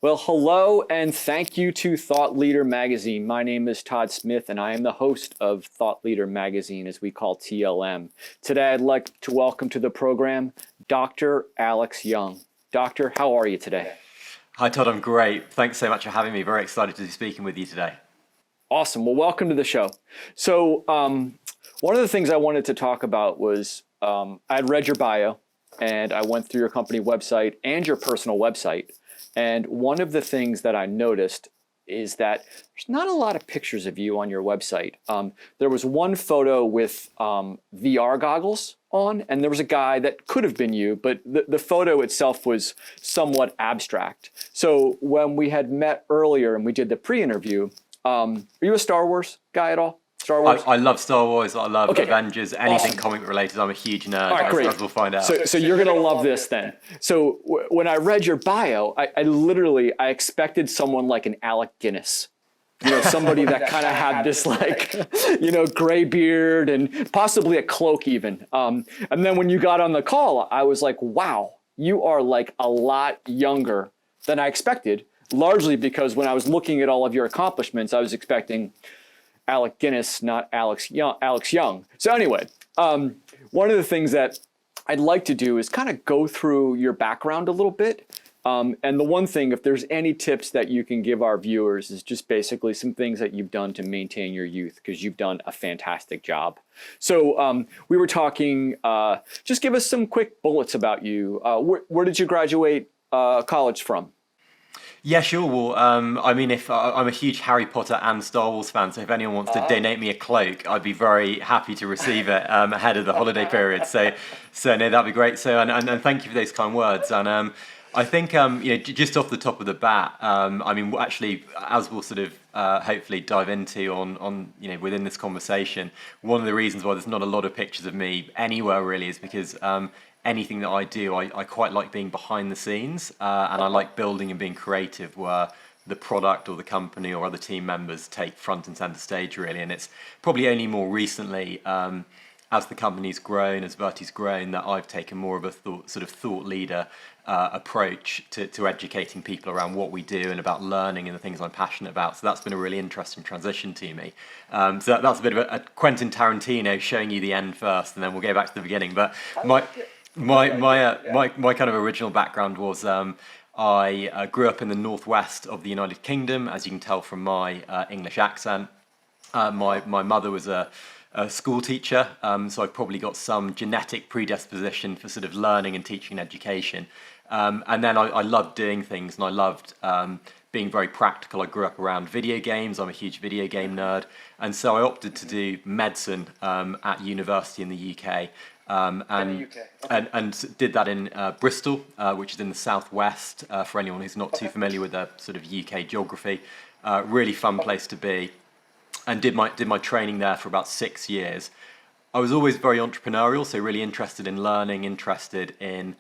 Well, hello and thank you to Thought Leader Magazine. My name is Todd Smith and I am the host of Thought Leader Magazine, as we call TLM. Today I'd like to welcome to the program Dr. Alex Young. Doctor, how are you today? Hi Todd, I'm great. Thanks so much for having me. Very excited to be speaking with you today. Awesome. Well, welcome to the show. So one of the things I wanted to talk about was I'd read your bio and I went through your company website and your personal website. And one of the things that I noticed is that there's not a lot of pictures of you on your website. There was one photo with VR goggles on, and there was a guy that could have been you, but the photo itself was somewhat abstract. So when we had met earlier and we did the pre-interview, are you a Star Wars guy at all? Star Wars? I love Star Wars. I love Avengers. Anything Awesome. comic related. I'm a huge nerd, All right, great. as we'll find out. So you're gonna love this then. So when I read your bio, I literally expected someone like an Alec Guinness, somebody that kind of had this gray beard and possibly a cloak even. And then when you got on the call, I was like, wow, you are like a lot younger than I expected. Largely because when I was looking at all of your accomplishments, I was expecting Alec Guinness, not Alex Young. So anyway, one of the things that I'd like to do is kind of go through your background a little bit. And the one thing, if there's any tips that you can give our viewers, is just basically some things that you've done to maintain your youth, because you've done a fantastic job. So we were talking, just give us some quick bullets about you. Where did you graduate college from? Yeah, sure. Well, I mean, if I'm a huge Harry Potter and Star Wars fan, so if anyone wants to donate me a cloak, I'd be very happy to receive it ahead of the holiday period. So no, that'd be great. So and thank you for those kind words. And I think just off the top of the bat, I mean, actually, as we'll sort of hopefully dive into on within this conversation, one of the reasons why there's not a lot of pictures of me anywhere really is because anything that I do, I quite like being behind the scenes, and I like building and being creative where the product or the company or other team members take front and center stage really. And it's probably only more recently, as the company's grown, as Virti's grown, that I've taken more of a thought leader approach to educating people around what we do and about learning and the things I'm passionate about. So that's been a really interesting transition to me. So that's a bit of a Quentin Tarantino showing you the end first, and then we'll go back to the beginning. But my kind of original background was I grew up in the northwest of the United Kingdom, as you can tell from my English accent. My mother was a school teacher, so I've probably got some genetic predisposition for sort of learning and teaching and education. And then I loved doing things, and I loved being very practical. I grew up around video games. I'm a huge video game nerd, and so I opted to do medicine at university in the UK. And did that in Bristol, which is in the southwest. For anyone who's not too familiar with the sort of UK geography, really fun place to be. And did my training there for about 6 years. I was always very entrepreneurial, so really interested in learning, interested in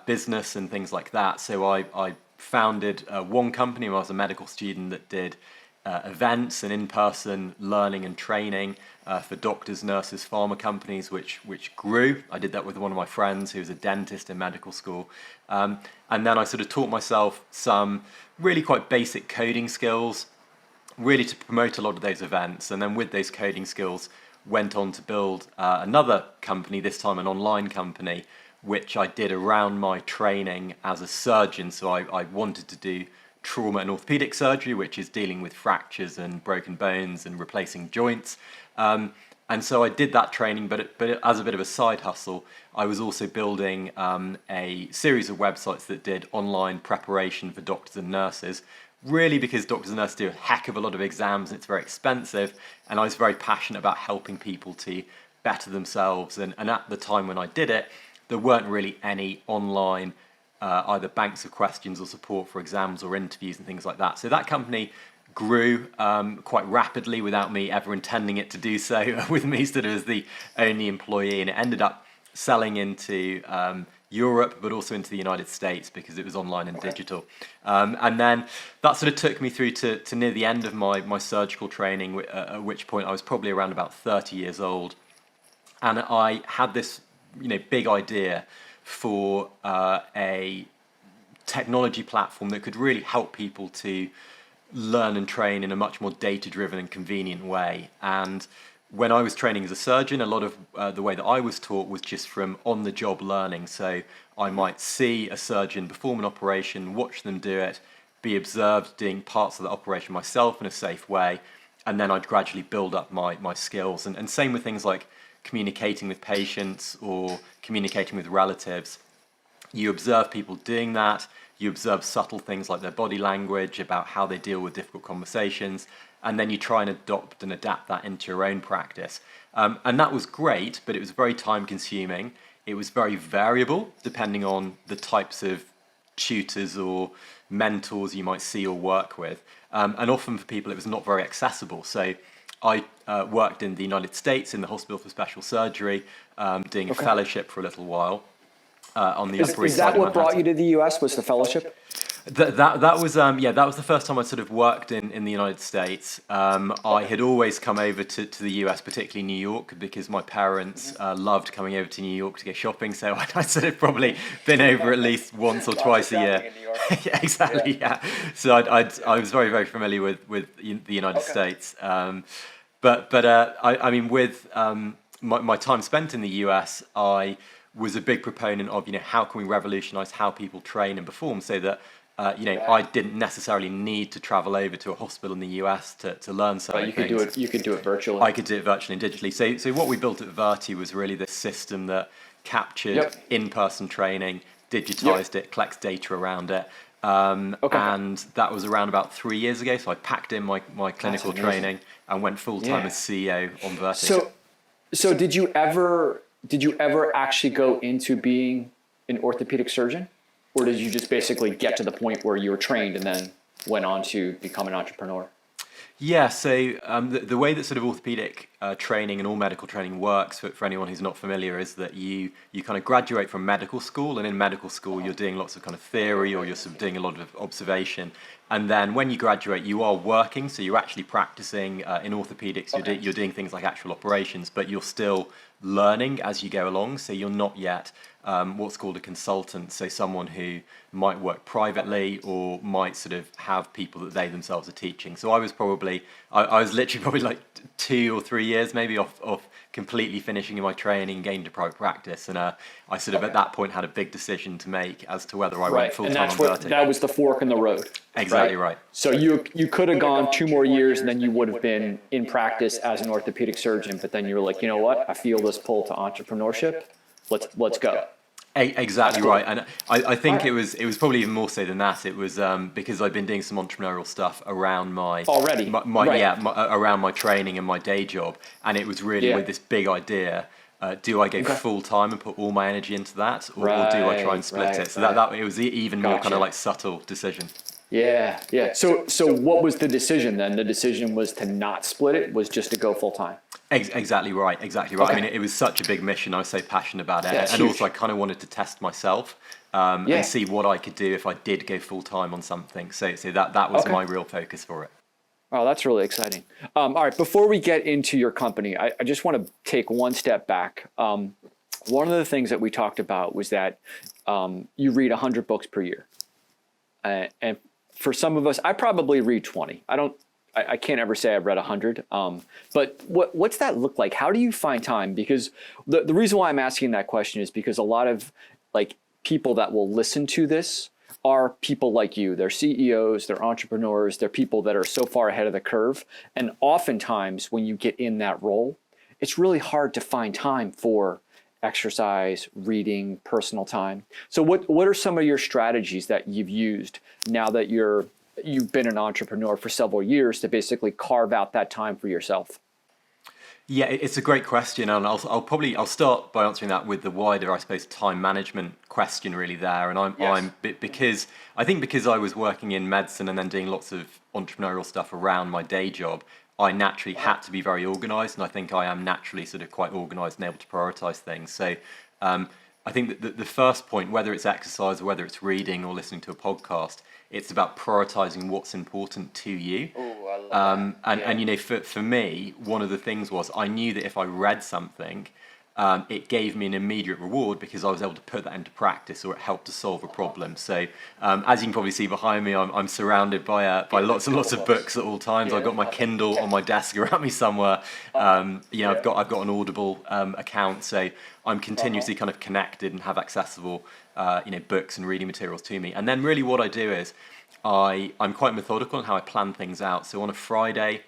business and things like that. So I founded one company when I was a medical student that did events and in-person learning and training for doctors, nurses, pharma companies, which grew. I did that with one of my friends who was a dentist in medical school. And then I sort of taught myself some really quite basic coding skills, really to promote a lot of those events. And then with those coding skills, went on to build another company, this time an online company, which I did around my training as a surgeon. So I wanted to do trauma and orthopedic surgery, which is dealing with fractures and broken bones and replacing joints. And so I did that training, but as a bit of a side hustle, I was also building a series of websites that did online preparation for doctors and nurses, really because doctors and nurses do a heck of a lot of exams and it's very expensive. And I was very passionate about helping people to better themselves. And at the time when I did it, there weren't really any online either banks of questions or support for exams or interviews and things like that. So that company grew quite rapidly without me ever intending it to do so, with me sort of as the only employee, and it ended up selling into Europe, but also into the United States because it was online and digital. And then that sort of took me through to near the end of my surgical training, at which point I was probably around about 30 years old. And I had this big idea for a technology platform that could really help people to learn and train in a much more data-driven and convenient way. And when I was training as a surgeon, a lot of the way that I was taught was just from on-the-job learning. So I might see a surgeon perform an operation, watch them do it, be observed doing parts of the operation myself in a safe way, and then I'd gradually build up my skills. And same with things like communicating with patients or communicating with relatives. You observe people doing that, you observe subtle things like their body language, about how they deal with difficult conversations, and then you try and adopt and adapt that into your own practice. And that was great, but it was very time consuming. It was very variable depending on the types of tutors or mentors you might see or work with. And often for people it was not very accessible. So I worked in the United States in the Hospital for Special Surgery, doing a fellowship for a little while on the Upper East Side of Manhattan. Is that what brought you to the US, was the fellowship? That was the first time I sort of worked in the United States. I had always come over to the US, particularly New York, because my parents loved coming over to New York to go shopping. So I'd sort of probably been over at least once or twice a year. Yeah, exactly. Yeah. So I was very, very familiar with the United States. But I mean, with my time spent in the US, I was a big proponent of, how can we revolutionize how people train and perform, so that I didn't necessarily need to travel over to a hospital in the US to learn certain things. You could do it virtually. I could do it virtually and digitally. So what we built at Virti was really this system that captured in-person training, digitized it, collects data around it. And that was around about 3 years ago. So I packed in my clinical training and went full-time as CEO on Virti. So did you ever actually go into being an orthopedic surgeon? Or did you just basically get to the point where you were trained and then went on to become an entrepreneur? Yeah, so the way that sort of orthopedic training and all medical training works, for anyone who's not familiar, is that you kind of graduate from medical school, and in medical school you're doing lots of kind of theory, or you're sort of doing a lot of observation. And then when you graduate, you are working, so you're actually practicing in orthopedics. You're doing things like actual operations, but you're still learning as you go along. So you're not yet what's called a consultant, so someone who might work privately or might sort of have people that they themselves are teaching. So I was literally probably like 2 or 3 years maybe off completely finishing my training, getting into private practice, and I sort of at that point had a big decision to make as to whether I went full-time on Virti. That was the fork in the road. Exactly right. So you could have gone 2 more years and then you would have been in practice as an orthopedic surgeon, but then you were like, you know what, I feel this pull to entrepreneurship. Let's go. Exactly right, and I think it was probably even more so than that. It was because I'd been doing some entrepreneurial stuff around around my training and my day job, and it was really with this big idea. Do I go full time and put all my energy into that, or do I try and split it? So that it was even more kind of like subtle decision. Yeah. So what was the decision then? The decision was to not split it, was just to go full time. Exactly right. I mean, it was such a big mission. I was so passionate about it, and also I kind of wanted to test myself and see what I could do if I did go full time on something. So that was my real focus for it. Oh, that's really exciting. All right, before we get into your company, I just want to take one step back. One of the things that we talked about was that you read 100 books per year, and for some of us, I probably read 20. I can't ever say I've read 100. But what's that look like? How do you find time? Because the reason why I'm asking that question is because a lot of like people that will listen to this are people like you. They're CEOs, they're entrepreneurs, they're people that are so far ahead of the curve. And oftentimes when you get in that role, it's really hard to find time for exercise, reading, personal time. So what are some of your strategies that you've used now that you've been an entrepreneur for several years to basically carve out that time for yourself? Yeah, it's a great question, and I'll start by answering that with the wider, I suppose, time management question really there. And because I was working in medicine and then doing lots of entrepreneurial stuff around my day job, I naturally had to be very organized, and I think I am naturally sort of quite organized and able to prioritize things. So I think that the first point, whether it's exercise or whether it's reading or listening to a podcast, it's about prioritizing what's important to you. Ooh, I love that. And for me, one of the things was I knew that if I read something, it gave me an immediate reward because I was able to put that into practice, or it helped to solve a problem. So as you can probably see behind me, I'm surrounded by lots and lots of books at all times. I've got my Kindle on my desk around me somewhere. I've got an Audible account, so I'm continuously kind of connected and have accessible books and reading materials to me. And then really what I do is I'm quite methodical in how I plan things out. So on a Friday,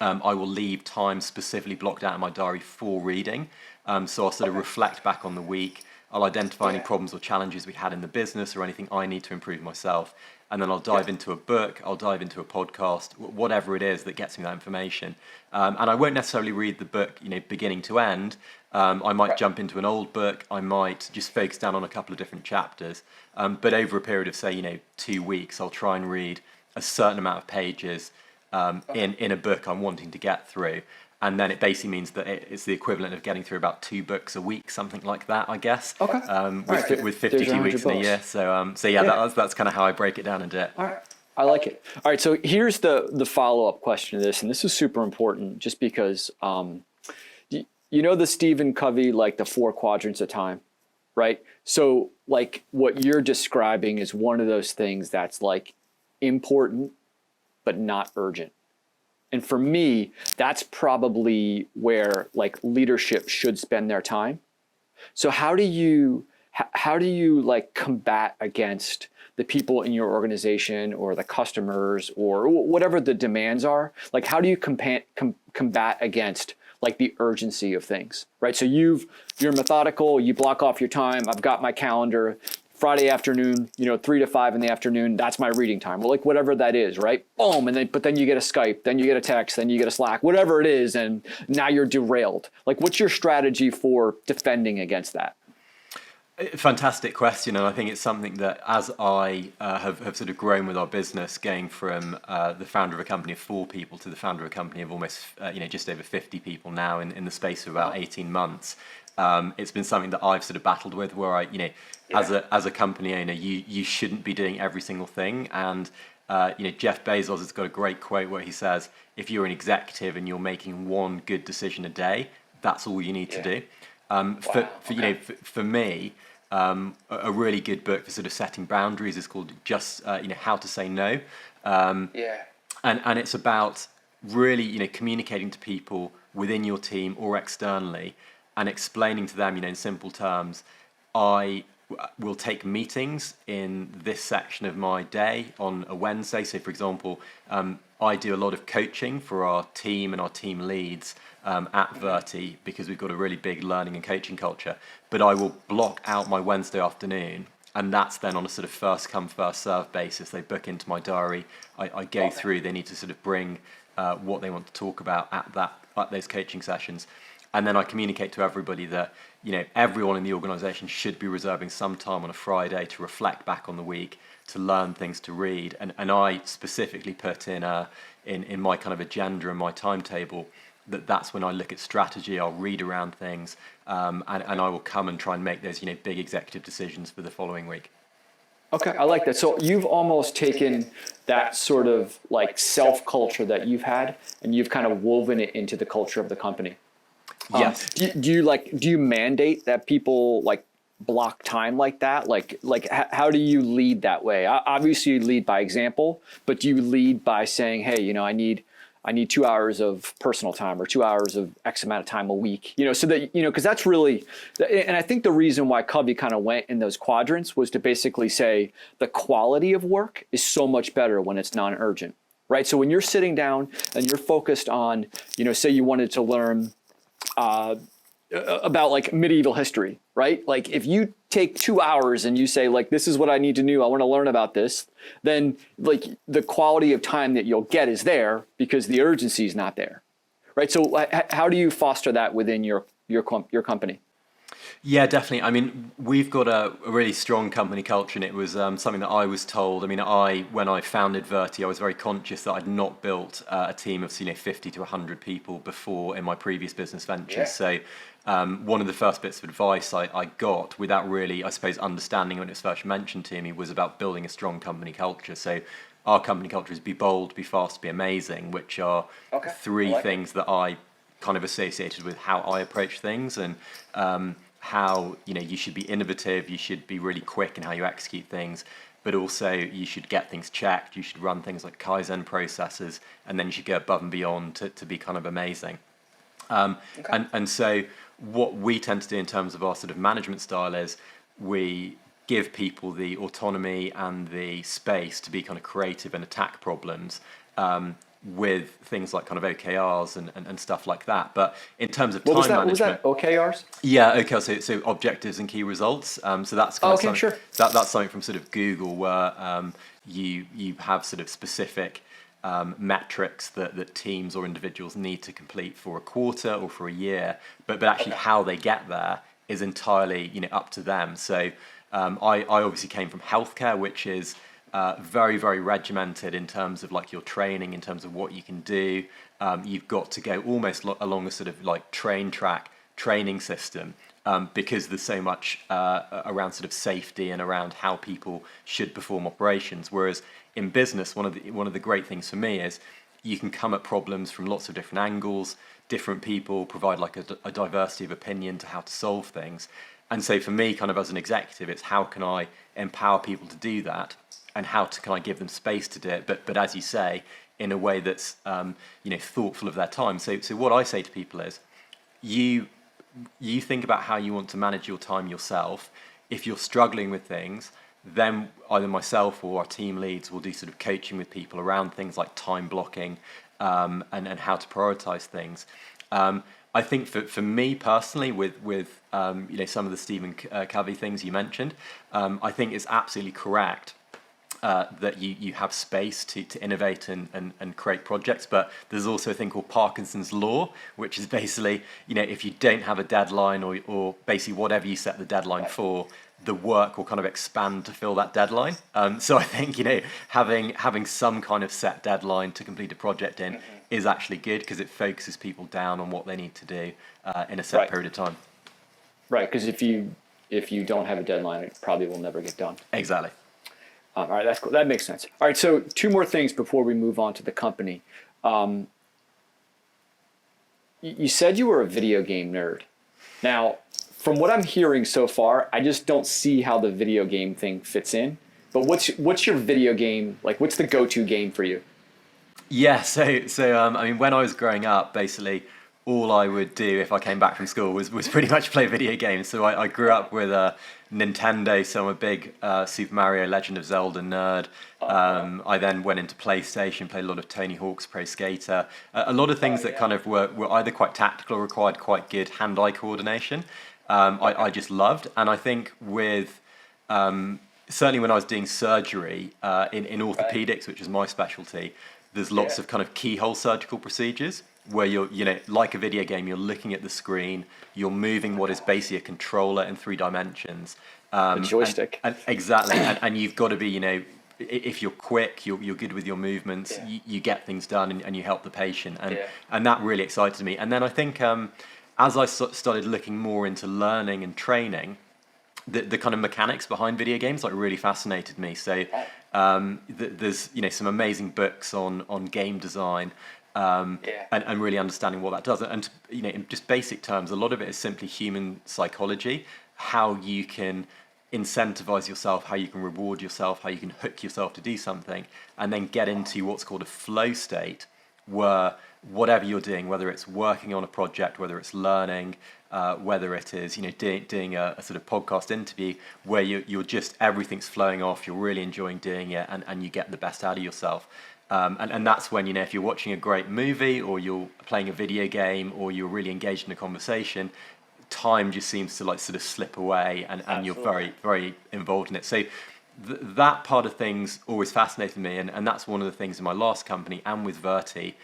I will leave time specifically blocked out in my diary for reading. So I'll sort of reflect back on the week. I'll identify any problems or challenges we had in the business or anything I need to improve myself. And then I'll dive into a book, I'll dive into a podcast, whatever it is that gets me that information. And I won't necessarily read the book, beginning to end. I might jump into an old book. I might just focus down on a couple of different chapters. But over a period of, say, 2 weeks, I'll try and read a certain amount of pages in a book I'm wanting to get through. And then it basically means that it's the equivalent of getting through about 2 books a week, something like that, I guess. Okay. With 52 weeks in a year. So that's kind of how I break it down and do it. All right. I like it. All right. So here's the follow-up question to this, and this is super important just because, the Stephen Covey, like the 4 quadrants of time, right? So like what you're describing is one of those things that's like important, but not urgent. And for me, that's probably where like leadership should spend their time. So how do you like combat against the people in your organization or the customers or whatever the demands are? Like how do you combat against like the urgency of things, right? So you're methodical, you block off your time. I've got my calendar. Friday afternoon, 3 to 5 in the afternoon, that's my reading time. Well, like whatever that is, right? Boom, but then you get a Skype, then you get a text, then you get a Slack, whatever it is, and now you're derailed. Like what's your strategy for defending against that? Fantastic question, and I think it's something that as I have sort of grown with our business, going from the founder of a company of 4 people to the founder of a company of almost just over 50 people now in the space of about 18 months, it's been something that I've sort of battled with, where as a company owner, you shouldn't be doing every single thing. And Jeff Bezos has got a great quote where he says, if you're an executive and you're making one good decision a day, that's all you need to do. For me, a really good book for sort of setting boundaries is called Just How to Say No. And it's about really communicating to people within your team or externally and explaining to them in simple terms, I will take meetings in this section of my day on a Wednesday. So for example, I do a lot of coaching for our team and our team leads at Virti because we've got a really big learning and coaching culture. But I will block out my Wednesday afternoon, and that's then on a sort of first come, first serve basis. They book into my diary. I go through. They need to sort of bring what they want to talk about at those coaching sessions. And then I communicate to everybody that everyone in the organisation should be reserving some time on a Friday to reflect back on the week, to learn things, to read. And I specifically put in my kind of agenda and my timetable that's when I look at strategy. I'll read around things, and I will come and try and make those big executive decisions for the following week. Okay, I like that. So you've almost taken that sort of like self-culture that you've had, and you've kind of woven it into the culture of the company. Yes. Do you mandate that people like block time like that? Like how do you lead that way? Obviously you lead by example, but do you lead by saying, hey, I need 2 hours of personal time or 2 hours of X amount of time a week, so that, because that's really, and I think the reason why Covey kind of went in those quadrants was to basically say the quality of work is so much better when it's non-urgent, right? So when you're sitting down and you're focused on, say you wanted to learn about like medieval history, right? Like if you take 2 hours and you say like, this is what I need to know, I want to learn about this, then like the quality of time that you'll get is there because the urgency is not there, right? So how do you foster that within your company? Yeah, definitely. I mean, we've got a really strong company culture, and it was something that I was told. I mean, when I founded Virti, I was very conscious that I'd not built a team of 50 to 100 people before in my previous business ventures. So one of the first bits of advice I got, without really, I suppose, understanding when it was first mentioned to me, was about building a strong company culture. So our company culture is be bold, be fast, be amazing, which are 3 things that I kind of associated with how I approach things, and how, you know, you should be innovative, you should be really quick in how you execute things, but also you should get things checked, you should run things like Kaizen processes, and then you should go above and beyond to be kind of amazing. And so what we tend to do in terms of our sort of management style is we give people the autonomy and the space to be kind of creative and attack problems, with things like kind of OKRs and stuff like that. But in terms of time management, was that OKRs? yeah, okay. So objectives and key results. So that's kind of something, sure. that's something from sort of Google, where you have sort of specific metrics that teams or individuals need to complete for a quarter or for a year, but actually how they get there is entirely, you know, up to them. So I obviously came from healthcare, which is very, very regimented in terms of like your training, in terms of what you can do. You've got to go almost along a sort of like train track training system, because there's so much around sort of safety and around how people should perform operations. Whereas in business, one of the great things for me is you can come at problems from lots of different angles. Different people provide like a diversity of opinion to how to solve things. And so for me, kind of as an executive, it's how can I empower people to do that, and can I give them space to do it, but as you say, in a way that's you know, thoughtful of their time. So what I say to people is, you think about how you want to manage your time yourself. If you're struggling with things, then either myself or our team leads will do sort of coaching with people around things like time blocking, and how to prioritize things. I think for me personally, with you know, some of the Stephen Covey things you mentioned, I think it's absolutely correct that you have space to innovate and create projects. But there's also a thing called Parkinson's law, which is basically, you know, if you don't have a deadline, or basically whatever you set the deadline for, the work will kind of expand to fill that deadline. So I think, you know, having some kind of set deadline to complete a project in is actually good, because it focuses people down on what they need to do in a set period of time. Right, because if you don't have a deadline, it probably will never get done. Exactly. All right, that's cool. That makes sense. All right, so two more things before we move on to the company. You said you were a video game nerd. Now, from what I'm hearing so far, I just don't see how the video game thing fits in. But what's your video game, like, what's the go-to game for you? Yeah, so I mean, when I was growing up, basically all I would do if I came back from school was pretty much play video games. So I grew up with a Nintendo, so I'm a big Super Mario, Legend of Zelda nerd. I then went into PlayStation, played a lot of Tony Hawk's Pro Skater, a lot of things that kind of were either quite tactical or required quite good hand-eye coordination. I just loved, and I think with certainly when I was doing surgery in orthopedics, which is my specialty, there's lots of kind of keyhole surgical procedures where you're, you know, like a video game, you're looking at the screen, you're moving what is basically a controller in 3 dimensions. A joystick. And exactly, and you've got to be, you know, if you're quick, you're good with your movements, you get things done, and you help the patient, and that really excited me. And then I think as I started looking more into learning and training, the kind of mechanics behind video games like really fascinated me. So there's, you know, some amazing books on game design, and really understanding what that does. And, you know, in just basic terms, a lot of it is simply human psychology, how you can incentivize yourself, how you can reward yourself, how you can hook yourself to do something, and then get into what's called a flow state, where whatever you're doing, whether it's working on a project, whether it's learning, whether it is, you know, doing a sort of podcast interview, where you're just, everything's flowing off, you're really enjoying doing it, and you get the best out of yourself. And that's when, you know, if you're watching a great movie, or you're playing a video game, or you're really engaged in a conversation, time just seems to like sort of slip away, and you're very, very involved in it. So that part of things always fascinated me, and that's one of the things in my last company and with Virti,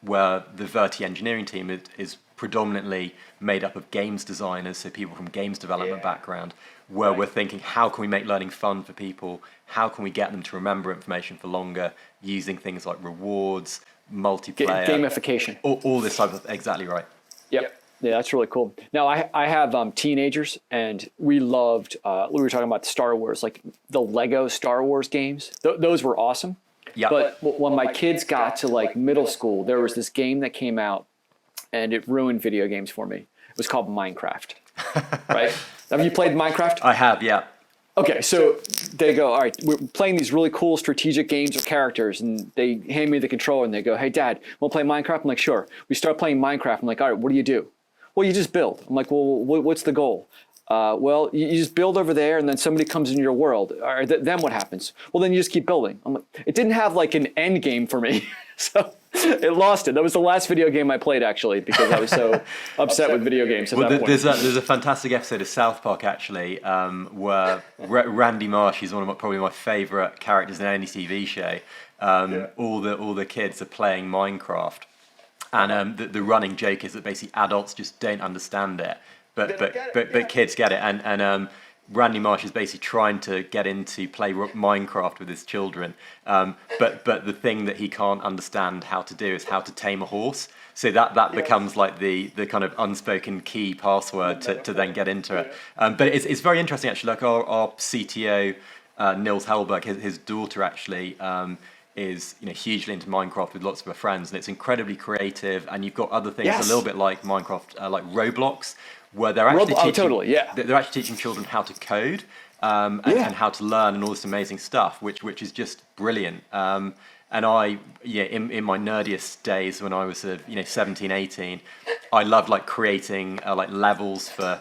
where the Virti engineering team is predominantly made up of games designers, so people from games development background, where we're thinking, how can we make learning fun for people? How can we get them to remember information for longer using things like rewards, multiplayer, gamification, all this type of, exactly right. Yep. Yeah, that's really cool. Now, I have teenagers, and we loved, we were talking about Star Wars, like the Lego Star Wars games. Those were awesome. Yep. But when my kids got to like middle school, there was this game that came out and it ruined video games for me. It was called Minecraft, right? Have you played Minecraft? I have, yeah. Okay, so they go, all right, we're playing these really cool strategic games with characters, and they hand me the controller and they go, hey, Dad, want to play Minecraft? I'm like, sure. We start playing Minecraft. I'm like, all right, what do you do? Well, you just build. I'm like, well, what's the goal? Well, you just build over there, and then somebody comes into your world. All right, then what happens? Well, then you just keep building. I'm like, it didn't have like an end game for me, so it lost it. That was the last video game I played, actually, because I was so upset with video games at that point. There's a fantastic episode of South Park, actually, where Randy Marsh is probably my favourite characters in any TV show. All the kids are playing Minecraft, and the running joke is that basically adults just don't understand it. But kids get it, and Randy Marsh is basically trying to get into play Minecraft with his children, but the thing that he can't understand how to do is how to tame a horse. So that becomes like the kind of unspoken key password to then get into it. But it's very interesting, actually. Like our CTO Nils Hellberg, his daughter actually is hugely into Minecraft with lots of her friends, and it's incredibly creative. And you've got other things a little bit like Minecraft, like Roblox, where they're actually they're actually teaching children how to code and how to learn and all this amazing stuff, which is just brilliant. And I, in my nerdiest days when I was 17, 18, I loved like creating like levels for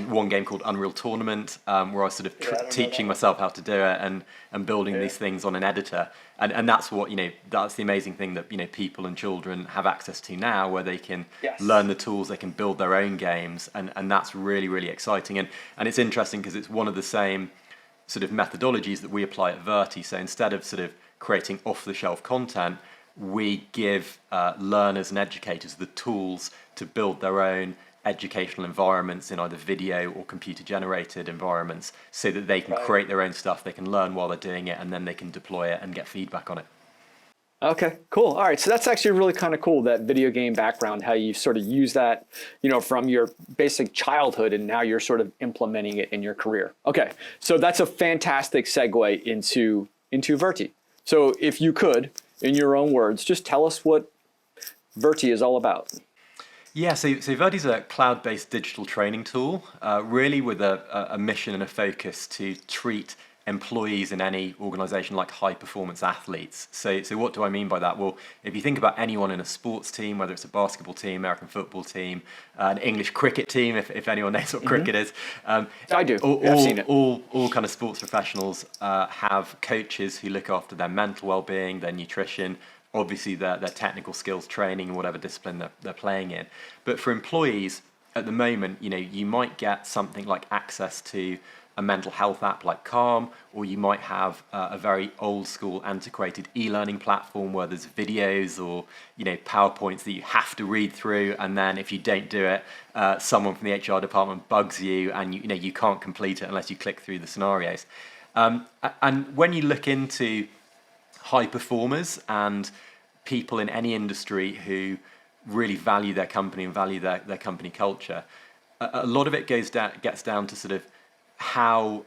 one game called Unreal Tournament, where I was sort of teaching myself how to do it and building these things on an editor. And that's what, that's the amazing thing that, people and children have access to now, where they can learn the tools, they can build their own games. And that's really, really exciting. And it's interesting because it's one of the same sort of methodologies that we apply at Virti. So instead of sort of creating off-the-shelf content, we give learners and educators the tools to build their own educational environments in either video or computer generated environments, so that they can create their own stuff, they can learn while they're doing it, and then they can deploy it and get feedback on it. Okay, cool. All right, so that's actually really kind of cool, that video game background, how you sort of use that, from your basic childhood, and now you're sort of implementing it in your career. Okay, so that's a fantastic segue into Virti. So if you could, in your own words, just tell us what Virti is all about. Yeah, so Virti is a cloud-based digital training tool, really with a mission and a focus to treat employees in any organization like high-performance athletes. So what do I mean by that? Well, if you think about anyone in a sports team, whether it's a basketball team, American football team, an English cricket team, if anyone knows what cricket is. I do. I've seen it. All kind of sports professionals have coaches who look after their mental well-being, their nutrition, obviously their technical skills training in whatever discipline they're playing in. But for employees at the moment, you might get something like access to a mental health app like Calm, or you might have a very old school antiquated e-learning platform where there's videos or PowerPoints that you have to read through, and then if you don't do it, someone from the HR department bugs you, and you can't complete it unless you click through the scenarios. And when you look into high performers and people in any industry who really value their company and value their company culture, a lot of it gets down to sort of how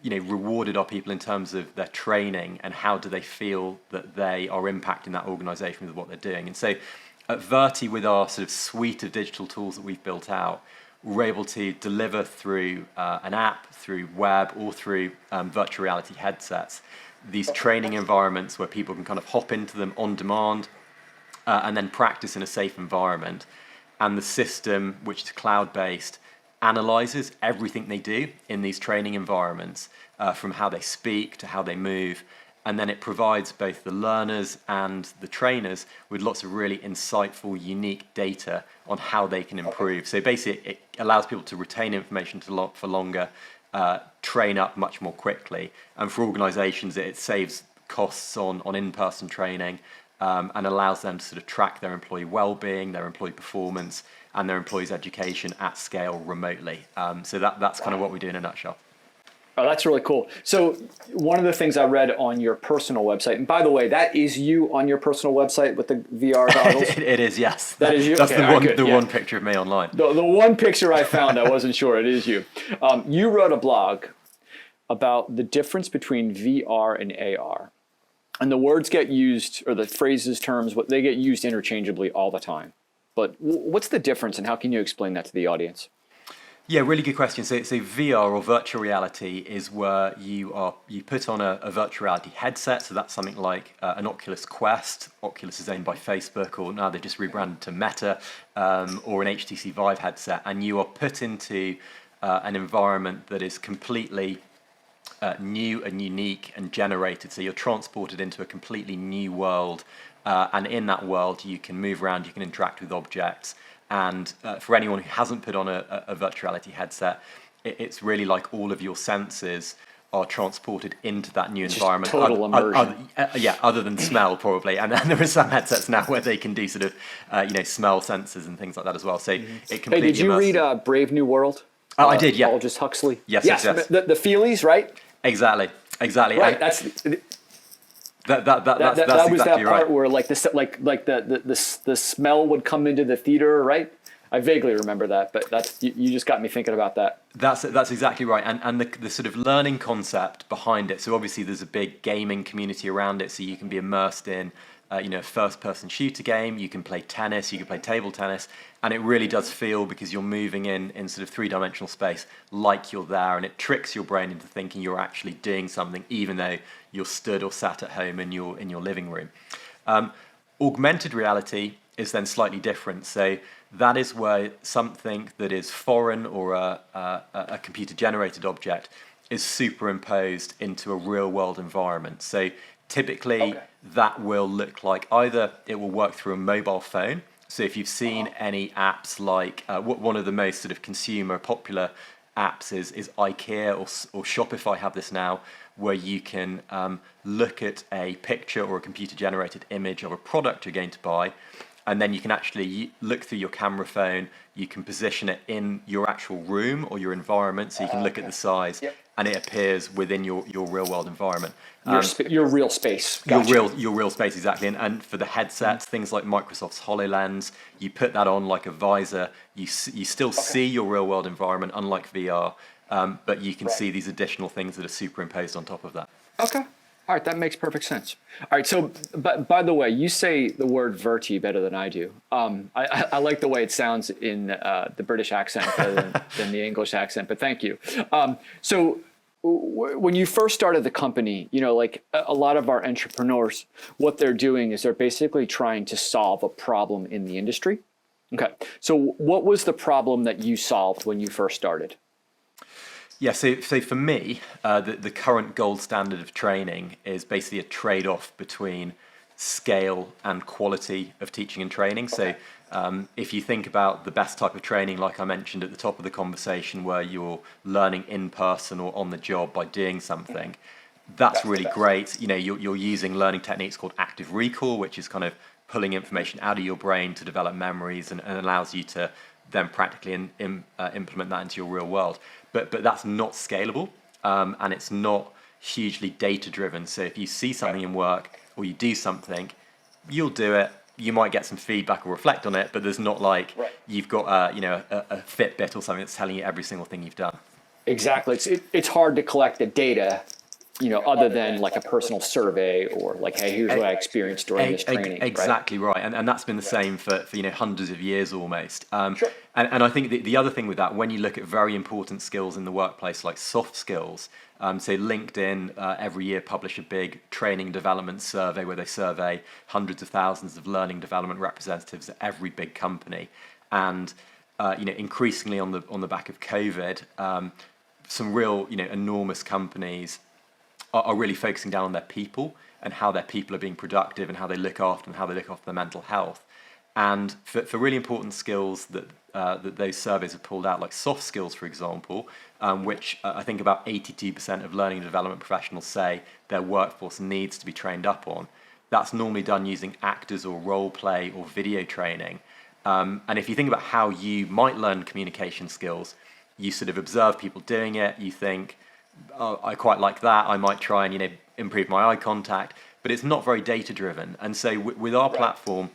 rewarded are people in terms of their training, and how do they feel that they are impacting that organization with what they're doing. And so at Virti, with our sort of suite of digital tools that we've built out, we're able to deliver through an app, through web, or through virtual reality headsets, these training environments where people can kind of hop into them on demand and then practice in a safe environment. And the system, which is cloud-based, analyzes everything they do in these training environments, from how they speak to how they move. And then it provides both the learners and the trainers with lots of really insightful, unique data on how they can improve. So basically, it allows people to retain information for longer, train up much more quickly. And for organizations, it saves costs on in-person training, and allows them to sort of track their employee well-being, their employee performance, and their employees' education at scale remotely. So that's kind of what we do in a nutshell. Oh, that's really cool. So one of the things I read on your personal website, and by the way, that is you on your personal website with the VR goggles? It is, yes. That is you? That's okay, the one picture of me online. The one picture I found, I wasn't sure it is you. You wrote a blog about the difference between VR and AR. And the words get used, or the phrases, terms, they get used interchangeably all the time. But what's the difference, and how can you explain that to the audience? Yeah, really good question. So VR or virtual reality is where you put on a virtual reality headset. So that's something like an Oculus Quest. Oculus is owned by Facebook, or now they've just rebranded to Meta, or an HTC Vive headset, and you are put into an environment that is completely new and unique and generated. So you're transported into a completely new world, and in that world you can move around, you can interact with objects. And for anyone who hasn't put on a virtual reality headset, it's really like all of your senses are transported into that new environment. Total immersion. Yeah, other than smell probably. And there are some headsets now where they can do sort of, smell sensors and things like that as well. So it completely. Hey, did you read Brave New World? Oh, I did, yeah. Aldous Huxley. Yes. The Feelies, right? Exactly. Right. And That's that's was exactly that part right. where like the smell would come into the theater, right? I vaguely remember that, but that's you just got me thinking about that. That's exactly right, and the sort of learning concept behind it. So obviously there's a big gaming community around it, so you can be immersed in a first-person shooter game. You can play tennis, you can play table tennis, and it really does feel, because you're moving in sort of three-dimensional space, like you're there, and it tricks your brain into thinking you're actually doing something, even though you're stood or sat at home in your living room. Augmented reality is then slightly different. So that is where something that is foreign or a computer-generated object is superimposed into a real-world environment. So typically that will look like either it will work through a mobile phone. So if you've seen any apps like one of the most sort of consumer popular apps is IKEA or Shopify have this now, where you can look at a picture or a computer-generated image of a product you're going to buy, and then you can actually look through your camera phone, you can position it in your actual room or your environment, so you can look at the size, and it appears within your real world environment. Your real space. Gotcha. Your real space, exactly. And for the headsets, things like Microsoft's HoloLens, you put that on like a visor, you still see your real world environment, unlike VR, but you can see these additional things that are superimposed on top of that. Okay. All right, that makes perfect sense. All right, so but by the way, you say the word Virti better than I do. I like the way it sounds in the British accent better than the English accent, but thank you. So when you first started the company, like a lot of our entrepreneurs, what they're doing is they're basically trying to solve a problem in the industry. Okay, so what was the problem that you solved when you first started? Yeah, so for me, the current gold standard of training is basically a trade-off between scale and quality of teaching and training. So if you think about the best type of training, like I mentioned at the top of the conversation, where you're learning in person or on the job by doing something, that's really great. You're using learning techniques called active recall, which is kind of pulling information out of your brain to develop memories and allows you to then practically implement that into your real world. But that's not scalable, and it's not hugely data driven. So if you see something in work or you do something, you'll do it. You might get some feedback or reflect on it, but there's not like you've got a Fitbit or something that's telling you every single thing you've done. Exactly. It's hard to collect the data, other than like a personal survey or like, hey, here's what I experienced during this training. Exactly right. And that's been the same for hundreds of years almost. And I think the other thing with that, when you look at very important skills in the workplace, like soft skills, so LinkedIn every year publish a big training development survey where they survey hundreds of thousands of learning development representatives at every big company. And increasingly on the back of COVID, some real enormous companies are really focusing down on their people and how their people are being productive and how they look after them, how they look after their mental health. And for really important skills that those surveys have pulled out, like soft skills, for example, which I think about 82% of learning and development professionals say their workforce needs to be trained up on, that's normally done using actors or role play or video training. And if you think about how you might learn communication skills, you sort of observe people doing it, you think, oh, I quite like that, I might try and improve my eye contact, but it's not very data driven. And so with our platform,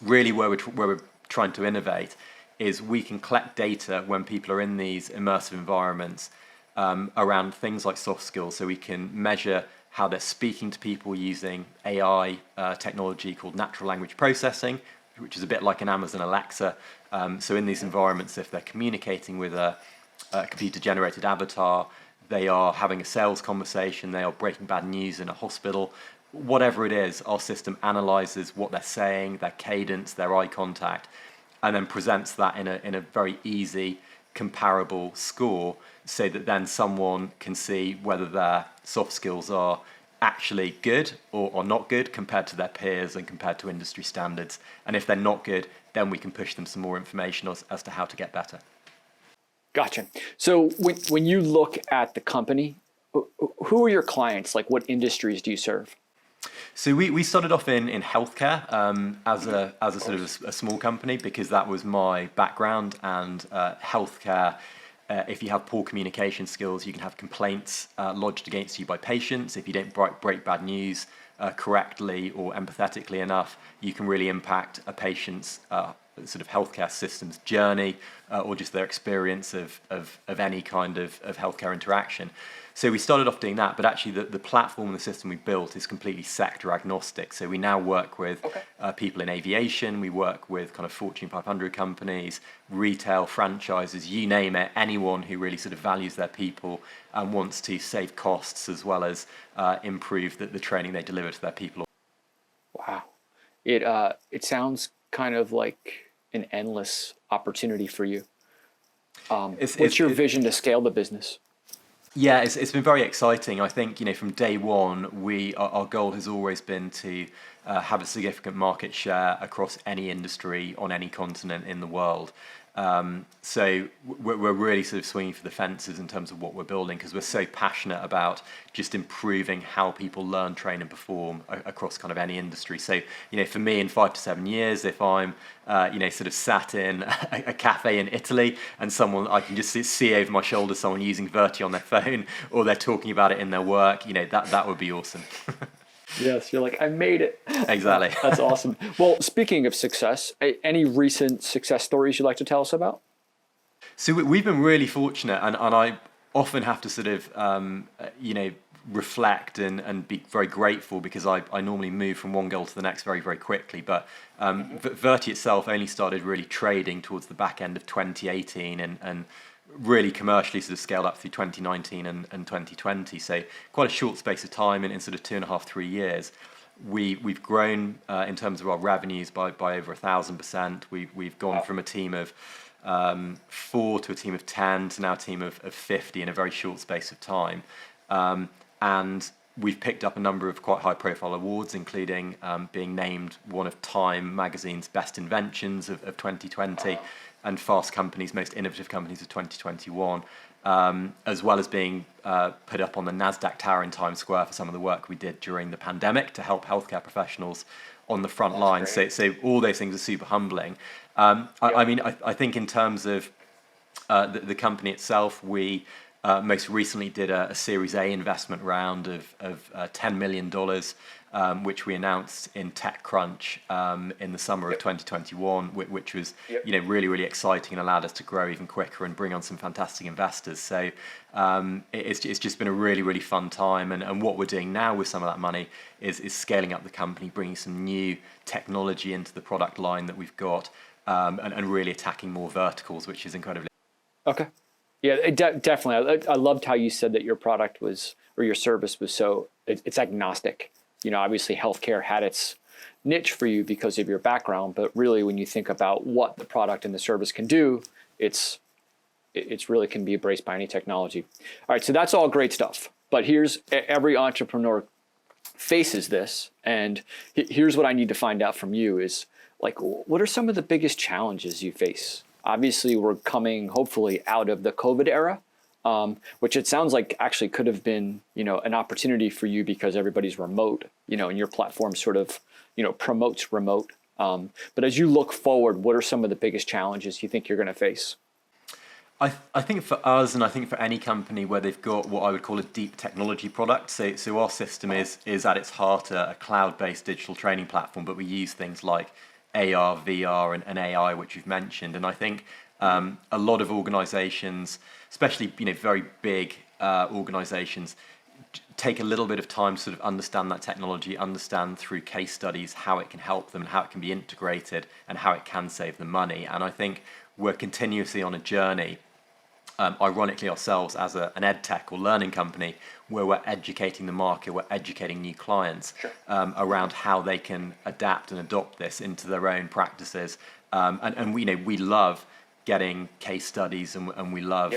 really where we're trying to innovate is we can collect data when people are in these immersive environments around things like soft skills, so we can measure how they're speaking to people using AI technology called natural language processing, which is a bit like an Amazon Alexa. So in these environments, if they're communicating with a computer-generated avatar, they are having a sales conversation, they are breaking bad news in a hospital, whatever it is, our system analyzes what they're saying, their cadence, their eye contact, and then presents that in a very easy, comparable score, so that then someone can see whether their soft skills are actually good or not good compared to their peers and compared to industry standards. And if they're not good, then we can push them some more information as to how to get better. Gotcha. So when you look at the company, who are your clients? Like, what industries do you serve? So we started off in healthcare as a sort of a small company, because that was my background, and healthcare. If you have poor communication skills, you can have complaints lodged against you by patients. If you don't break bad news correctly or empathetically enough, you can really impact a patient's sort of healthcare system's journey or just their experience of any kind of healthcare interaction. So we started off doing that, but actually the platform and the system we built is completely sector agnostic. So we now work with people in aviation, we work with kind of Fortune 500 companies, retail, franchises, you name it, anyone who really sort of values their people and wants to save costs as well as improve the training they deliver to their people. Wow. It sounds kind of like an endless opportunity for you. What's your vision to scale the business? Yeah, it's been very exciting. I think, from day one, our goal has always been to have a significant market share across any industry on any continent in the world. So we're really sort of swinging for the fences in terms of what we're building, because we're so passionate about just improving how people learn, train, and perform across kind of any industry. So, for me, in 5 to 7 years, if I'm, sort of sat in a cafe in Italy and I can just see over my shoulder someone using Virti on their phone, or they're talking about it in their work, that would be awesome. Yes, you're like, I made it. Exactly. That's awesome. Well, speaking of success, any recent success stories you'd like to tell us about? So we've been really fortunate, and I often have to sort of, reflect and be very grateful, because I normally move from one goal to the next very, very quickly. But Virti itself only started really trading towards the back end of 2018 and really commercially sort of scaled up through 2019 and 2020. So quite a short space of time, in sort of 2.5, 3 years. We've grown in terms of our revenues by over 1,000%. We've gone from a team of 4 to a team of 10 to now a team of 50 in a very short space of time. And we've picked up a number of quite high-profile awards, including being named one of Time magazine's best inventions of 2020 and Fast Company's most innovative companies of 2021, as well as being put up on the NASDAQ tower in Times Square for some of the work we did during the pandemic to help healthcare professionals on the front line. So all those things are super humbling. I think in terms of the company itself, we most recently did a Series A investment round of $10 million, which we announced in TechCrunch in the summer of 2021, which was really, really exciting and allowed us to grow even quicker and bring on some fantastic investors. So it's just been a really, really fun time. And what we're doing now with some of that money is scaling up the company, bringing some new technology into the product line that we've got, and really attacking more verticals, which is incredibly. Okay. Yeah, definitely. I loved how you said that your product was, or your service was it's agnostic. Obviously healthcare had its niche for you because of your background, but really when you think about what the product and the service can do, it's really can be embraced by any technology. All right, so that's all great stuff. But every entrepreneur faces this, and here's what I need to find out from you is, like, what are some of the biggest challenges you face? Obviously, we're coming, hopefully, out of the COVID era, which it sounds like actually could have been, an opportunity for you because everybody's remote, and your platform sort of, promotes remote. But as you look forward, what are some of the biggest challenges you think you're going to face? I think for us, and I think for any company where they've got what I would call a deep technology product, so our system is at its heart a cloud-based digital training platform, but we use things like AR, VR, and AI, which you've mentioned. And I think a lot of organizations, especially very big organizations, take a little bit of time to sort of understand that technology, understand through case studies how it can help them and how it can be integrated and how it can save them money. And I think we're continuously on a journey, ironically ourselves as an ed tech or learning company, where we're educating the market, we're educating new clients around how they can adapt and adopt this into their own practices. And we love getting case studies, and we love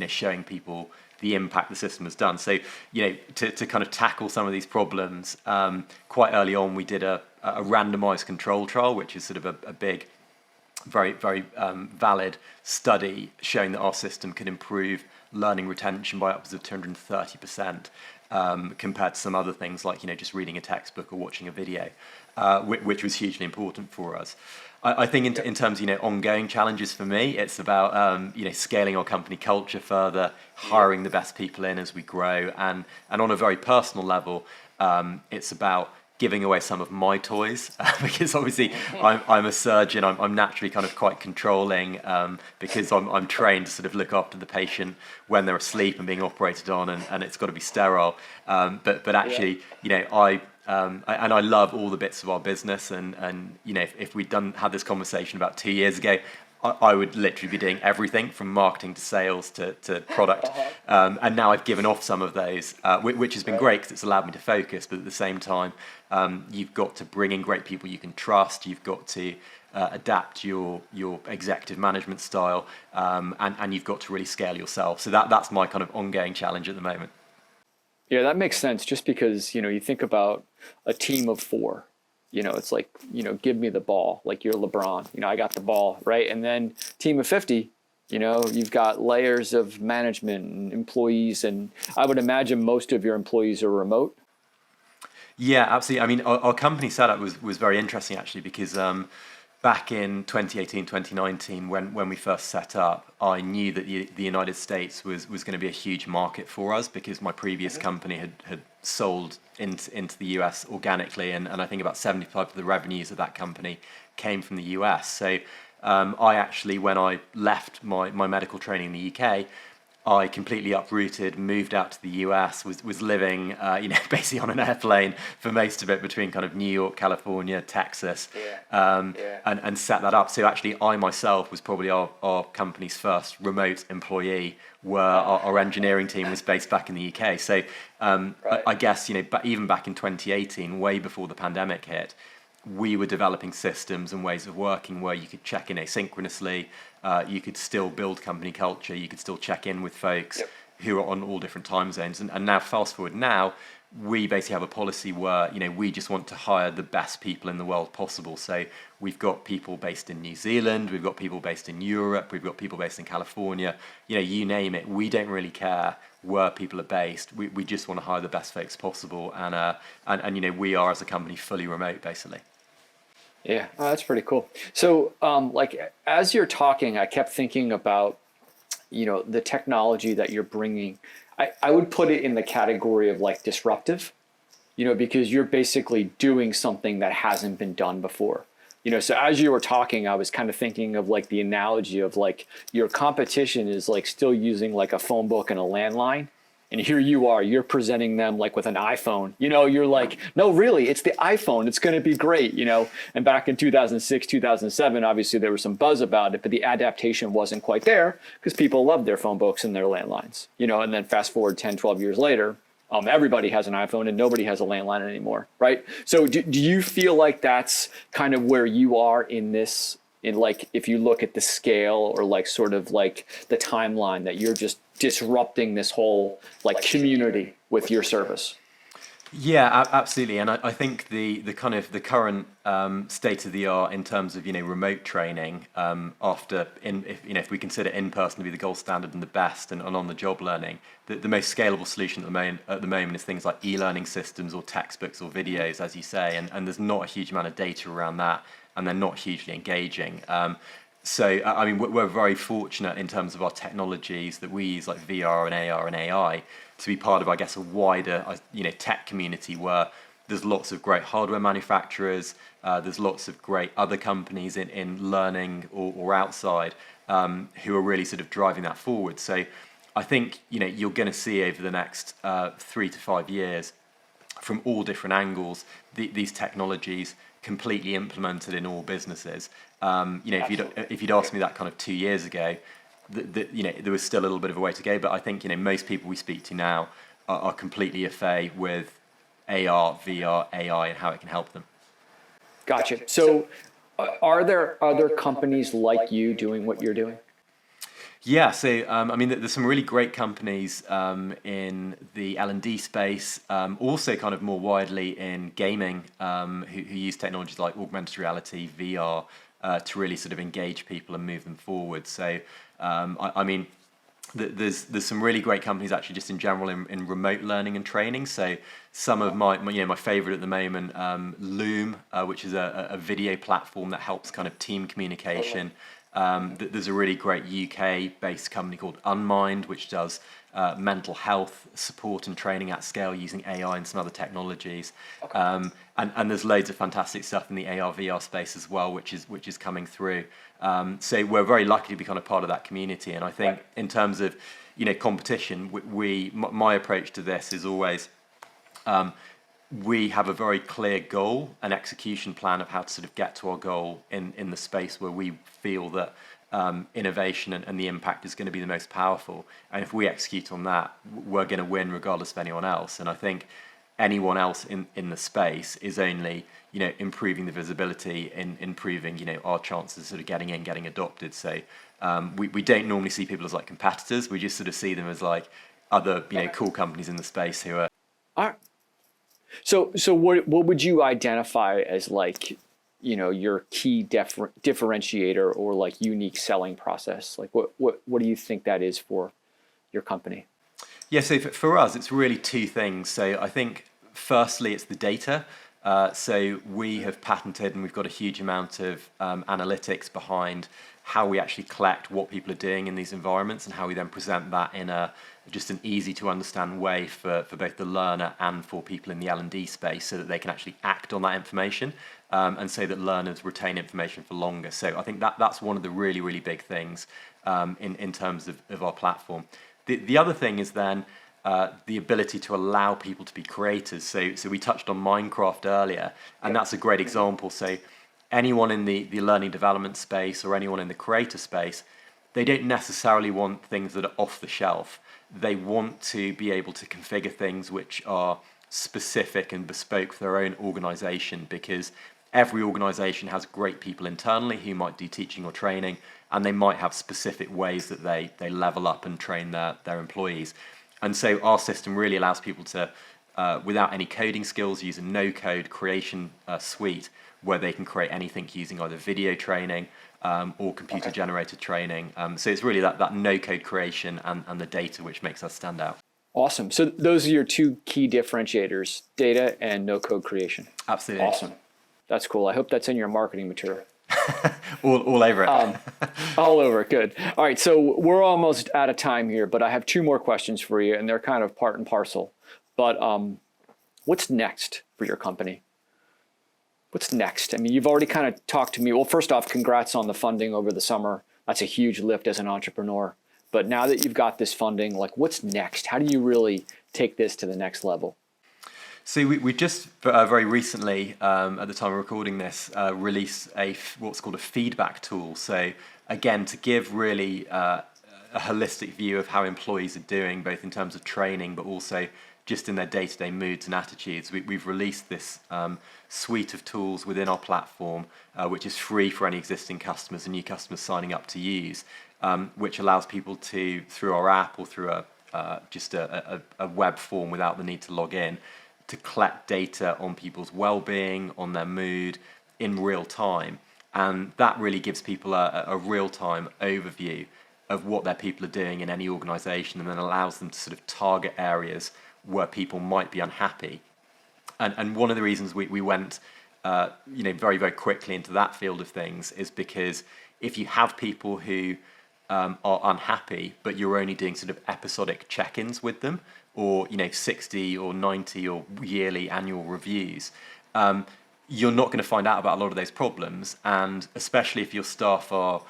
showing people the impact the system has done. So to kind of tackle some of these problems, quite early on we did a randomized control trial, which is sort of a big, very, very valid study showing that our system can improve learning retention by upwards of 230% compared to some other things like just reading a textbook or watching a video, which was hugely important for us. I think in terms of ongoing challenges for me, it's about scaling our company culture further, hiring the best people in as we grow, and on a very personal level, it's about giving away some of my toys because obviously I'm a surgeon. I'm naturally kind of quite controlling because I'm trained to sort of look after the patient when they're asleep and being operated on, and it's got to be sterile. But actually, I love all the bits of our business, and if we'd had this conversation about 2 years ago, I would literally be doing everything from marketing to sales to product. And now I've given off some of those, which has been great because it's allowed me to focus. But at the same time, you've got to bring in great people you can trust. You've got to adapt your executive management style, and you've got to really scale yourself. So that's my kind of ongoing challenge at the moment. Yeah, that makes sense. Just because, you think about a team of 4, it's like, give me the ball, like you're LeBron, I got the ball, right? And then team of 50, you've got layers of management and employees, and I would imagine most of your employees are remote. Yeah, absolutely. I mean, our company setup was very interesting actually, because back in 2018, 2019, when we first set up, I knew that the United States was going to be a huge market for us because my previous company had sold into the US organically, and I think about 75% of the revenues of that company came from the US. So I actually, when I left my medical training in the UK, I completely uprooted, moved out to the US, was living, basically on an airplane for most of it between kind of New York, California, Texas, and set that up. So actually, I myself was probably our company's first remote employee, where our engineering team was based back in the UK. So I guess, even back in 2018, way before the pandemic hit, we were developing systems and ways of working where you could check in asynchronously, you could still build company culture, you could still check in with folks who are on all different time zones. And now, fast forward now, we basically have a policy where, we just want to hire the best people in the world possible. So we've got people based in New Zealand, we've got people based in Europe, we've got people based in California, you name it. We don't really care where people are based. We just want to hire the best folks possible. And we are, as a company, fully remote, basically. Yeah, that's pretty cool. So, as you're talking, I kept thinking about, the technology that you're bringing. I would put it in the category of like disruptive, because you're basically doing something that hasn't been done before. So as you were talking, I was kind of thinking of like the analogy of like your competition is like still using like a phone book and a landline. And here you are, you're presenting them like with an iPhone, you're like, no, really, it's the iPhone. It's going to be great, And back in 2006, 2007, obviously there was some buzz about it, but the adaptation wasn't quite there because people loved their phone books and their landlines, and then fast forward 10, 12 years later, everybody has an iPhone and nobody has a landline anymore, right? So do you feel like that's kind of where you are in this, in like, if you look at the scale or like sort of like the timeline, that you're just disrupting this whole like community with your service? Yeah, absolutely. And I think the kind of the current state of the art in terms of remote training, if we consider in person to be the gold standard and the best, and on the job learning, the most scalable solution at the moment is things like e-learning systems or textbooks or videos, as you say, and there's not a huge amount of data around that, and they're not hugely engaging. So, I mean, we're very fortunate in terms of our technologies that we use, like VR and AR and AI, to be part of, I guess, a wider, tech community where there's lots of great hardware manufacturers, there's lots of great other companies in learning or outside who are really sort of driving that forward. So I think you're going to see over the next 3 to 5 years, from all different angles, these technologies completely implemented in all businesses. If you'd asked me that kind of 2 years ago, there was still a little bit of a way to go. But I think most people we speak to now are completely au fait with AR, VR, AI, and how it can help them. Gotcha. So, are there other companies like you doing what you're doing? Yeah, so there's some really great companies in the L&D space, also kind of more widely in gaming, who use technologies like augmented reality, VR, to really sort of engage people and move them forward. So, there's some really great companies actually just in general in remote learning and training. So some of my favorite at the moment, Loom, which is a video platform that helps kind of team communication. There's a really great UK-based company called Unmind, which does mental health support and training at scale using AI and some other technologies. Okay. And there's loads of fantastic stuff in the AR VR space as well, which is coming through. So we're very lucky to be kind of part of that community. And I think in terms of competition, my approach to this is always we have a very clear goal, an execution plan of how to sort of get to our goal in the space where we feel that innovation and the impact is going to be the most powerful. And if we execute on that, we're going to win regardless of anyone else. And I think anyone else in the space is only improving the visibility and improving our chances of sort of getting adopted. So we don't normally see people as like competitors. We just sort of see them as like other cool companies in the space who are. All right. So what would you identify as like your key differentiator or like unique selling process? Like what do you think that is for your company? Yeah, so for us, it's really two things. So I think firstly, it's the data. So we have patented and we've got a huge amount of analytics behind how we actually collect what people are doing in these environments and how we then present that in just an easy to understand way for both the learner and for people in the L&D space so that they can actually act on that information and so that learners retain information for longer. So I think that's one of the really, really big things in terms of our platform. The other thing is then the ability to allow people to be creators. So we touched on Minecraft earlier, and that's a great example. So anyone in the learning development space or anyone in the creator space, they don't necessarily want things that are off the shelf. They want to be able to configure things which are specific and bespoke for their own organization, because every organization has great people internally who might do teaching or training, and they might have specific ways that they level up and train their employees. And so our system really allows people to, without any coding skills, use a no-code creation suite where they can create anything using either video training or computer-generated training. So it's really that no-code creation and the data which makes us stand out. Awesome. So those are your two key differentiators, data and no-code creation. Absolutely. Awesome. That's cool. I hope that's in your marketing material. all over it. All over it. Good. All right. So we're almost out of time here, but I have two more questions for you, and they're kind of part and parcel. But what's next for your company? What's next? I mean, you've already kind of talked to me. Well, first off, congrats on the funding over the summer. That's a huge lift as an entrepreneur. But now that you've got this funding, like what's next? How do you really take this to the next level? So we just very recently, at the time of recording this, released what's called a feedback tool. So again, to give really a holistic view of how employees are doing, both in terms of training, but also just in their day-to-day moods and attitudes. We've released this suite of tools within our platform, which is free for any existing customers and new customers signing up to use, which allows people to, through our app or through just a web form without the need to log in, to collect data on people's well-being, on their mood in real time. And that really gives people a real-time overview of what their people are doing in any organization, and then allows them to sort of target areas where people might be unhappy. And one of the reasons we went very, very quickly into that field of things is because if you have people who are unhappy, but you're only doing sort of episodic check-ins with them, or 60 or 90 or yearly annual reviews, you're not going to find out about a lot of those problems. And especially if your staff are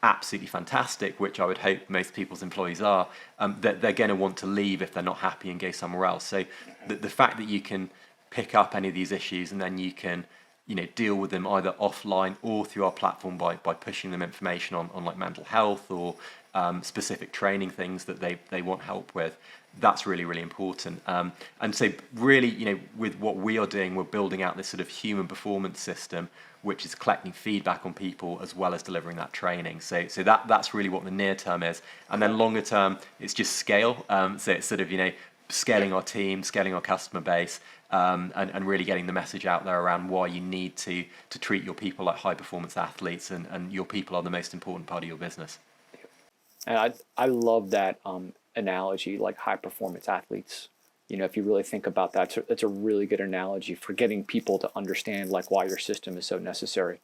absolutely fantastic, which I would hope most people's employees are, that they're going to want to leave if they're not happy and go somewhere else. So the fact that you can pick up any of these issues and then you can deal with them either offline or through our platform by pushing them information on like mental health or specific training things that they want help with, that's really, really important. And so really, with what we are doing, we're building out this sort of human performance system, which is collecting feedback on people as well as delivering that training. So that's really what the near term is. And then longer term, it's just scale. So it's sort of, scaling our team, scaling our customer base, and really getting the message out there around why you need to treat your people like high performance athletes, and your people are the most important part of your business. And I love that analogy, like high performance athletes. If you really think about that, it's a really good analogy for getting people to understand like why your system is so necessary.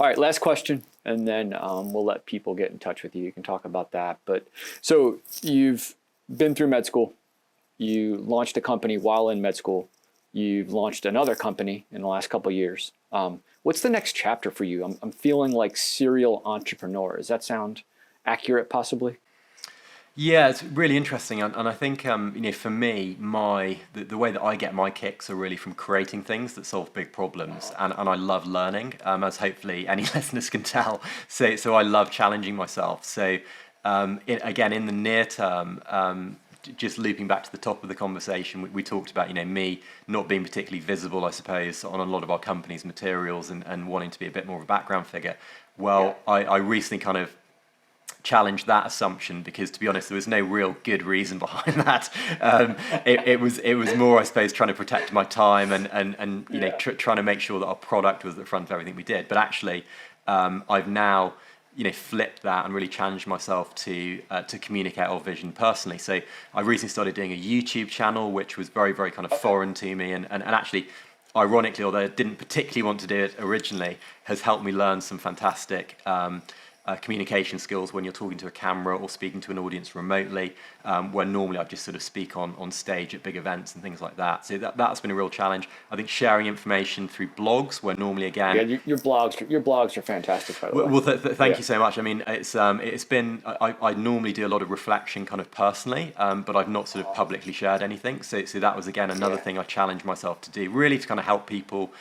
All right, last question, and then we'll let people get in touch with you. You can talk about that. But so you've been through med school. You launched a company while in med school. You've launched another company in the last couple of years. What's the next chapter for you? I'm feeling like serial entrepreneur. Does that sound accurate, possibly? Yeah, it's really interesting, and I think for me, the way that I get my kicks are really from creating things that solve big problems, and I love learning, as hopefully any listeners can tell. So I love challenging myself. So again, in the near term, just looping back to the top of the conversation, we talked about me not being particularly visible, I suppose, on a lot of our company's materials, and wanting to be a bit more of a background figure. Well, yeah. I recently kind of challenge that assumption, because to be honest, there was no real good reason behind that. It was more, I suppose, trying to protect my time and trying to make sure that our product was at the front of everything we did. But actually, I've now flipped that and really challenged myself to communicate our vision personally. So I recently started doing a YouTube channel, which was very, very kind of foreign to me, and actually, ironically, although I didn't particularly want to do it originally, has helped me learn some fantastic communication skills when you're talking to a camera or speaking to an audience remotely, where normally I just sort of speak on stage at big events and things like that. So that's been a real challenge. I think sharing information through blogs, where normally again, your blogs are fantastic, by the way. Well, thank you so much. I mean, it's been I normally do a lot of reflection kind of personally, but I've not sort of publicly shared anything. So that was again another thing I challenged myself to do, really to kind of help people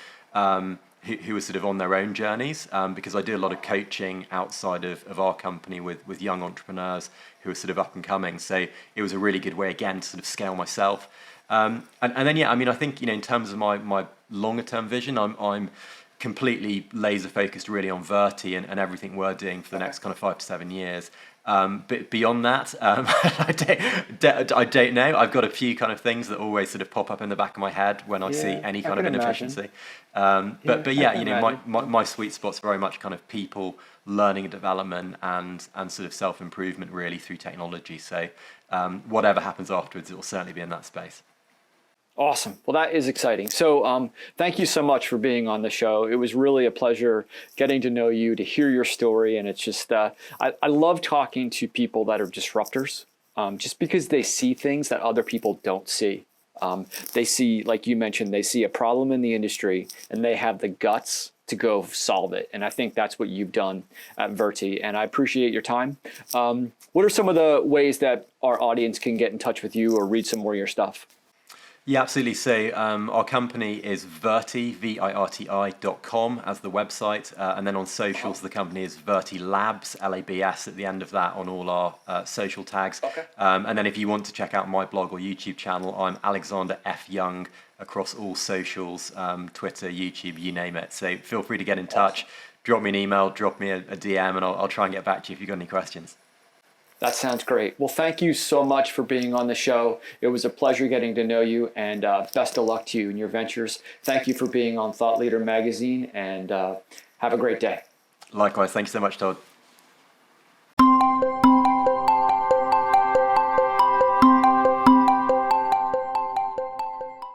who are sort of on their own journeys, because I do a lot of coaching outside of our company with young entrepreneurs who are sort of up and coming. So it was a really good way, again, to sort of scale myself. And then, I mean, I think, in terms of my longer term vision, I'm completely laser focused really on Virti and everything we're doing for the next kind of 5 to 7 years. But beyond that, I don't know. I've got a few kind of things that always sort of pop up in the back of my head when I see any kind of inefficiency. But my sweet spot's very much kind of people, learning and development, and sort of self-improvement really through technology. So whatever happens afterwards, it will certainly be in that space. Awesome. Well, that is exciting. So thank you so much for being on the show. It was really a pleasure getting to know you, to hear your story. And it's just, I love talking to people that are disruptors, just because they see things that other people don't see. They see, like you mentioned, they see a problem in the industry and they have the guts to go solve it. And I think that's what you've done at Virti. And I appreciate your time. What are some of the ways that our audience can get in touch with you or read some more of your stuff? Yeah, absolutely. So our company is Virti, virti.com as the website. And then on socials, the company is Virti Labs, Labs at the end of that on all our social tags. Okay. And then if you want to check out my blog or YouTube channel, I'm Alexander F. Young across all socials, Twitter, YouTube, you name it. So feel free to get in touch. Drop me an email, drop me a DM, and I'll try and get back to you if you've got any questions. That sounds great. Well, thank you so much for being on the show. It was a pleasure getting to know you, and best of luck to you in your ventures. Thank you for being on Thought Leader Magazine, and have a great day. Likewise. Thank you so much, Todd.